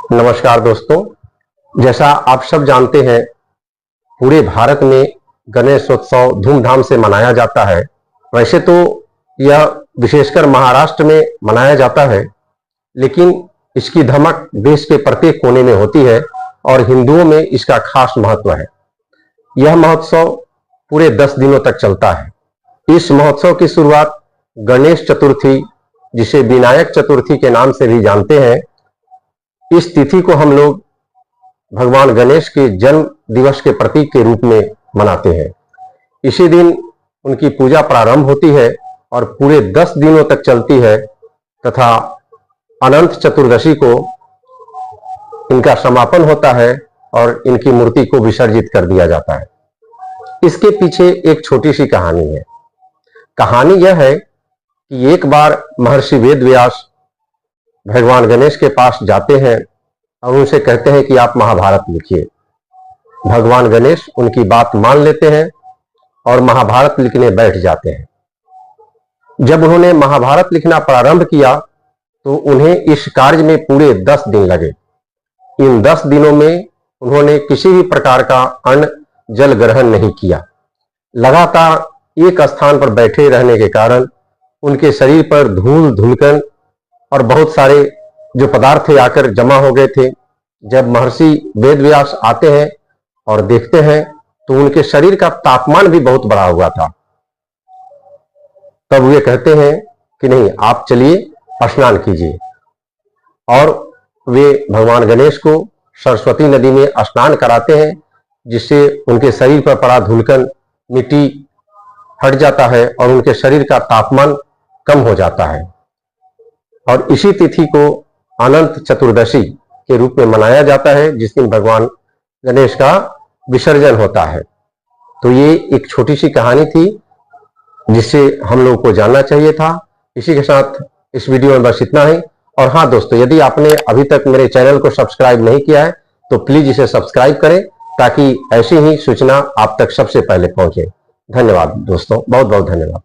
नमस्कार दोस्तों, जैसा आप सब जानते हैं पूरे भारत में गणेशोत्सव धूमधाम से मनाया जाता है। वैसे तो यह विशेषकर महाराष्ट्र में मनाया जाता है, लेकिन इसकी धमक देश के प्रत्येक कोने में होती है और हिंदुओं में इसका खास महत्व है। यह महोत्सव पूरे 10 दिनों तक चलता है। इस महोत्सव की शुरुआत गणेश चतुर्थी, जिसे विनायक चतुर्थी के नाम से भी जानते हैं, इस तिथि को हम लोग भगवान गणेश के जन्म दिवस के प्रतीक के रूप में मनाते हैं। इसी दिन उनकी पूजा प्रारंभ होती है और पूरे 10 दिनों तक चलती है तथा अनंत चतुर्दशी को इनका समापन होता है और इनकी मूर्ति को विसर्जित कर दिया जाता है। इसके पीछे एक छोटी सी कहानी है। कहानी यह है कि एक बार महर्षि वेदव्यास भगवान गणेश के पास जाते हैं और उनसे कहते हैं कि आप महाभारत लिखिए। भगवान गणेश उनकी बात मान लेते हैं और महाभारत लिखने बैठ जाते हैं। जब उन्होंने महाभारत लिखना प्रारंभ किया तो उन्हें इस कार्य में पूरे 10 दिन लगे। इन 10 दिनों में उन्होंने किसी भी प्रकार का अन्न जल ग्रहण नहीं किया। लगातार एक स्थान पर बैठे रहने के कारण उनके शरीर पर धूल धुलकन और बहुत सारे जो पदार्थ थे आकर जमा हो गए थे। जब महर्षि वेदव्यास आते हैं और देखते हैं तो उनके शरीर का तापमान भी बहुत बढ़ा हुआ था। तब वे कहते हैं कि नहीं, आप चलिए स्नान कीजिए, और वे भगवान गणेश को सरस्वती नदी में स्नान कराते हैं, जिससे उनके शरीर पर पड़ा धूलकन मिट्टी हट जाता है और उनके शरीर का तापमान कम हो जाता है। और इसी तिथि को अनंत चतुर्दशी के रूप में मनाया जाता है, जिस दिन भगवान गणेश का विसर्जन होता है। तो ये एक छोटी सी कहानी थी जिससे हम लोगों को जानना चाहिए था। इसी के साथ इस वीडियो में बस इतना ही। और हाँ दोस्तों, यदि आपने अभी तक मेरे चैनल को सब्सक्राइब नहीं किया है तो प्लीज इसे सब्सक्राइब करें, ताकि ऐसी ही सूचना आप तक सबसे पहले पहुंचे। धन्यवाद दोस्तों, बहुत बहुत धन्यवाद।